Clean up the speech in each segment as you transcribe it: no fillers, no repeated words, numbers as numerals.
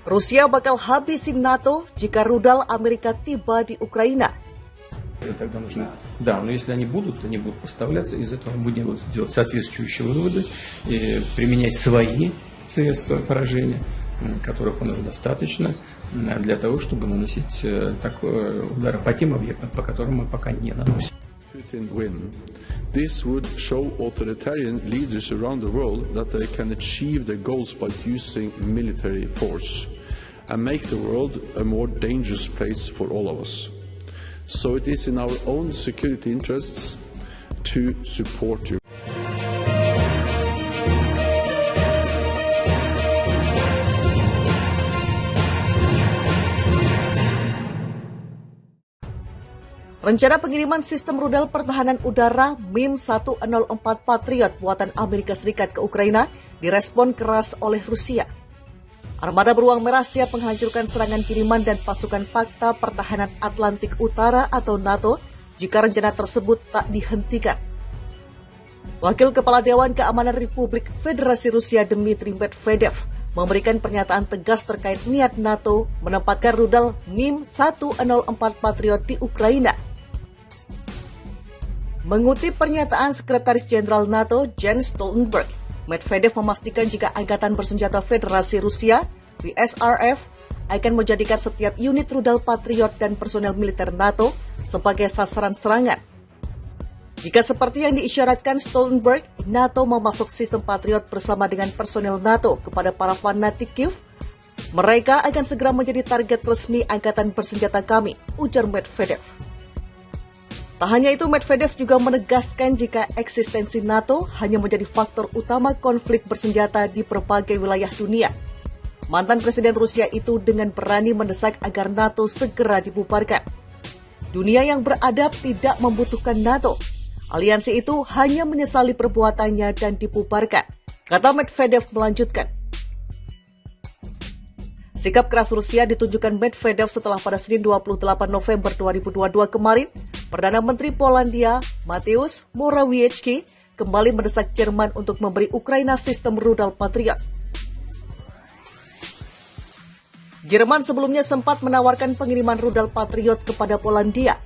Rusia bakal habisin NATO jika rudal Amerika tiba di Ukraina. Тогда нужно, да, но если они будут поставляться, из этого мы будем делать соответствующие выводы, и применять свои средства поражения, которых у нас достаточно, для того, чтобы наносить такой удар по тем объектам, по которым мы пока не наносим. Putin win. This would show authoritarian leaders around the world that they can achieve their goals by using military force and make the world a more dangerous place for all of us. So it is in our own security interests to support you. Rencana pengiriman sistem rudal pertahanan udara MIM-104 Patriot buatan Amerika Serikat ke Ukraina direspon keras oleh Rusia. Armada beruang merah siap menghancurkan serangan kiriman dan pasukan Pakta Pertahanan Atlantik Utara atau NATO jika rencana tersebut tak dihentikan. Wakil Kepala Dewan Keamanan Republik Federasi Rusia Dmitry Medvedev memberikan pernyataan tegas terkait niat NATO menempatkan rudal MIM-104 Patriot di Ukraina. Mengutip pernyataan Sekretaris Jenderal NATO Jens Stoltenberg, Medvedev memastikan jika Angkatan Bersenjata Federasi Rusia, VSRF, akan menjadikan setiap unit rudal Patriot dan personel militer NATO sebagai sasaran serangan. Jika seperti yang diisyaratkan Stoltenberg, NATO memasuk sistem Patriot bersama dengan personel NATO kepada para fanatik Kiev, mereka akan segera menjadi target resmi Angkatan Bersenjata kami, ujar Medvedev. Tak hanya itu, Medvedev juga menegaskan jika eksistensi NATO hanya menjadi faktor utama konflik bersenjata di berbagai wilayah dunia. Mantan Presiden Rusia itu dengan berani mendesak agar NATO segera dibubarkan. Dunia yang beradab tidak membutuhkan NATO. Aliansi itu hanya menyesali perbuatannya dan dibubarkan, kata Medvedev melanjutkan. Sikap keras Rusia ditunjukkan Medvedev setelah pada Senin 28 November 2022 kemarin, Perdana Menteri Polandia Mateusz Morawiecki kembali mendesak Jerman untuk memberi Ukraina sistem rudal Patriot. Jerman sebelumnya sempat menawarkan pengiriman rudal Patriot kepada Polandia.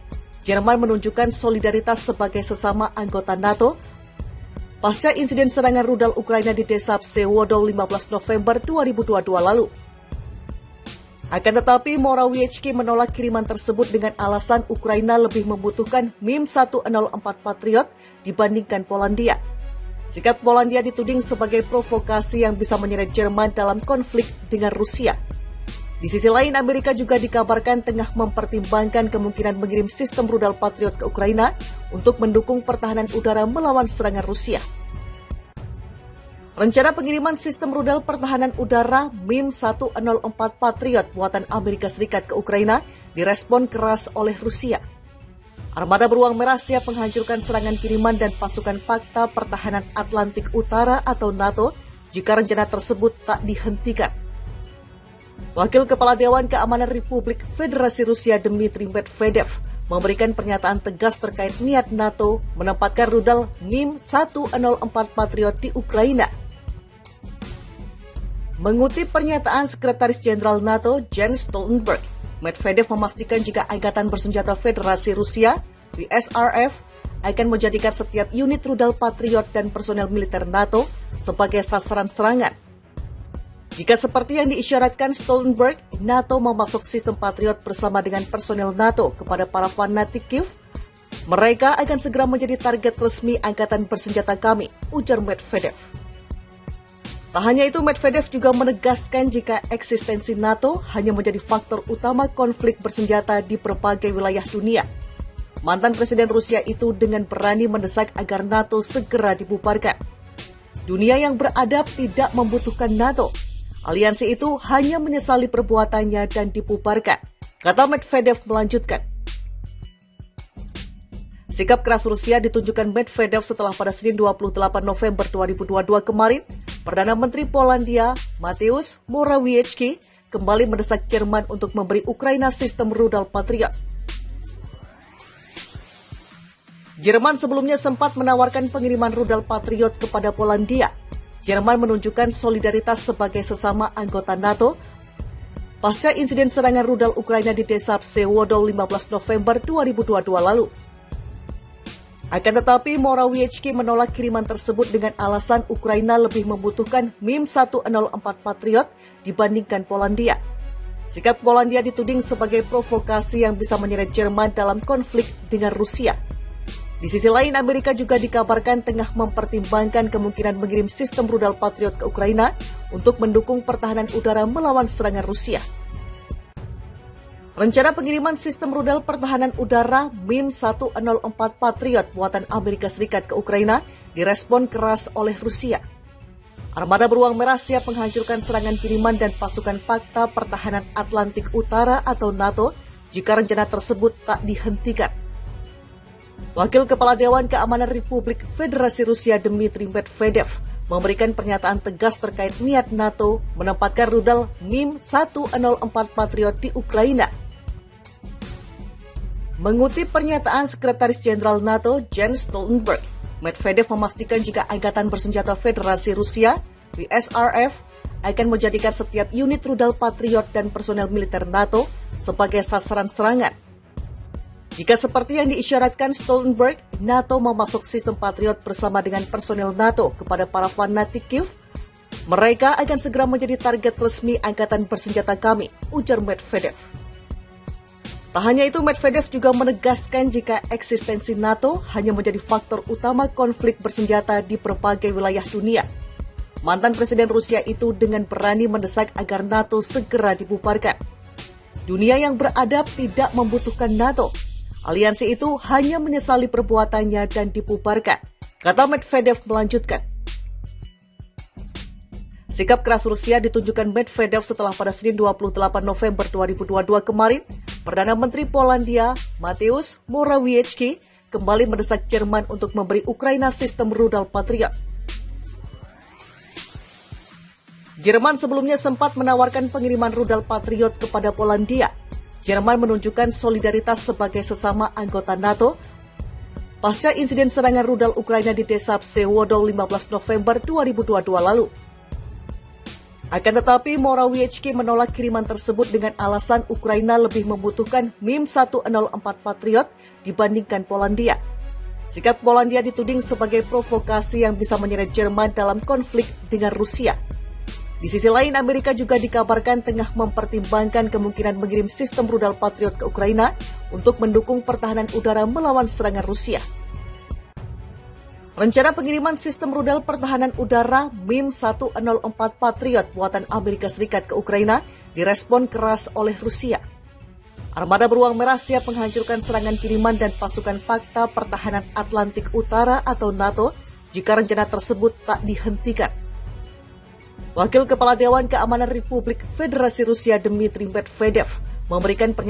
Jerman menunjukkan solidaritas sebagai sesama anggota NATO pasca insiden serangan rudal Ukraina di desa Pseudodol 15 November 2022 lalu. Akan tetapi, Morawiecki menolak kiriman tersebut dengan alasan Ukraina lebih membutuhkan MIM-104 Patriot dibandingkan Polandia. Sikap Polandia dituding sebagai provokasi yang bisa menyeret Jerman dalam konflik dengan Rusia. Di sisi lain, Amerika juga dikabarkan tengah mempertimbangkan kemungkinan mengirim sistem rudal Patriot ke Ukraina untuk mendukung pertahanan udara melawan serangan Rusia. Rencana pengiriman sistem rudal pertahanan udara MIM-104 Patriot buatan Amerika Serikat ke Ukraina direspon keras oleh Rusia. Armada beruang merah siap menghancurkan serangan kiriman dan pasukan Pakta Pertahanan Atlantik Utara atau NATO jika rencana tersebut tak dihentikan. Wakil Kepala Dewan Keamanan Republik Federasi Rusia Dmitry Medvedev memberikan pernyataan tegas terkait niat NATO menempatkan rudal MIM-104 Patriot di Ukraina. Mengutip pernyataan Sekretaris Jenderal NATO Jens Stoltenberg, Medvedev memastikan jika Angkatan Bersenjata Federasi Rusia, VSRF, akan menjadikan setiap unit rudal Patriot dan personel militer NATO sebagai sasaran serangan. Jika seperti yang diisyaratkan Stoltenberg, NATO memasuk sistem Patriot bersama dengan personel NATO kepada para fanatik Kiev, mereka akan segera menjadi target resmi Angkatan Bersenjata kami, ujar Medvedev. Tak hanya itu, Medvedev juga menegaskan jika eksistensi NATO hanya menjadi faktor utama konflik bersenjata di berbagai wilayah dunia. Mantan Presiden Rusia itu dengan berani mendesak agar NATO segera dibubarkan. Dunia yang beradab tidak membutuhkan NATO. Aliansi itu hanya menyesali perbuatannya dan dibubarkan, kata Medvedev melanjutkan. Sikap keras Rusia ditunjukkan Medvedev setelah pada Senin 28 November 2022 kemarin, Perdana Menteri Polandia Mateusz Morawiecki kembali mendesak Jerman untuk memberi Ukraina sistem rudal Patriot. Jerman sebelumnya sempat menawarkan pengiriman rudal Patriot kepada Polandia. Jerman menunjukkan solidaritas sebagai sesama anggota NATO pasca insiden serangan rudal Ukraina di desa Psewodol 15 November 2022 lalu. Akan tetapi, Morawiecki menolak kiriman tersebut dengan alasan Ukraina lebih membutuhkan MIM-104 Patriot dibandingkan Polandia. Sikap Polandia dituding sebagai provokasi yang bisa menyeret Jerman dalam konflik dengan Rusia. Di sisi lain, Amerika juga dikabarkan tengah mempertimbangkan kemungkinan mengirim sistem rudal Patriot ke Ukraina untuk mendukung pertahanan udara melawan serangan Rusia. Rencana pengiriman sistem rudal pertahanan udara MIM-104 Patriot buatan Amerika Serikat ke Ukraina direspon keras oleh Rusia. Armada Beruang Merah siap menghancurkan serangan kiriman dan pasukan Fakta Pertahanan Atlantik Utara atau NATO jika rencana tersebut tak dihentikan. Wakil Kepala Dewan Keamanan Republik Federasi Rusia Dmitry Medvedev memberikan pernyataan tegas terkait niat NATO menempatkan rudal MIM-104 Patriot di Ukraina. Mengutip pernyataan Sekretaris Jenderal NATO Jens Stoltenberg, Medvedev memastikan jika Angkatan Bersenjata Federasi Rusia, VSRF, akan menjadikan setiap unit rudal Patriot dan personel militer NATO sebagai sasaran serangan. Jika seperti yang diisyaratkan Stoltenberg, NATO memasuk sistem Patriot bersama dengan personel NATO kepada para fanatik Kiev, mereka akan segera menjadi target resmi Angkatan Bersenjata kami, ujar Medvedev. Tak hanya itu, Medvedev juga menegaskan jika eksistensi NATO hanya menjadi faktor utama konflik bersenjata di berbagai wilayah dunia. Mantan Presiden Rusia itu dengan berani mendesak agar NATO segera dibubarkan. Dunia yang beradab tidak membutuhkan NATO. Aliansi itu hanya menyesali perbuatannya dan dibubarkan, kata Medvedev melanjutkan. Sikap keras Rusia ditunjukkan Medvedev setelah pada Senin 28 November 2022 kemarin, Perdana Menteri Polandia Mateusz Morawiecki kembali mendesak Jerman untuk memberi Ukraina sistem rudal Patriot. Jerman sebelumnya sempat menawarkan pengiriman rudal Patriot kepada Polandia. Jerman menunjukkan solidaritas sebagai sesama anggota NATO pasca insiden serangan rudal Ukraina di desa Psewodol 15 November 2022 lalu. Akan tetapi, Morawiecki menolak kiriman tersebut dengan alasan Ukraina lebih membutuhkan MIM-104 Patriot dibandingkan Polandia. Sikap Polandia dituding sebagai provokasi yang bisa menyeret Jerman dalam konflik dengan Rusia. Di sisi lain, Amerika juga dikabarkan tengah mempertimbangkan kemungkinan mengirim sistem rudal Patriot ke Ukraina untuk mendukung pertahanan udara melawan serangan Rusia. Rencana pengiriman sistem rudal pertahanan udara MIM-104 Patriot buatan Amerika Serikat ke Ukraina direspon keras oleh Rusia. Armada Beruang Merah siap menghancurkan serangan kiriman dan pasukan Fakta Pertahanan Atlantik Utara atau NATO jika rencana tersebut tak dihentikan. Wakil Kepala Dewan Keamanan Republik Federasi Rusia Dmitry Medvedev memberikan pernyataan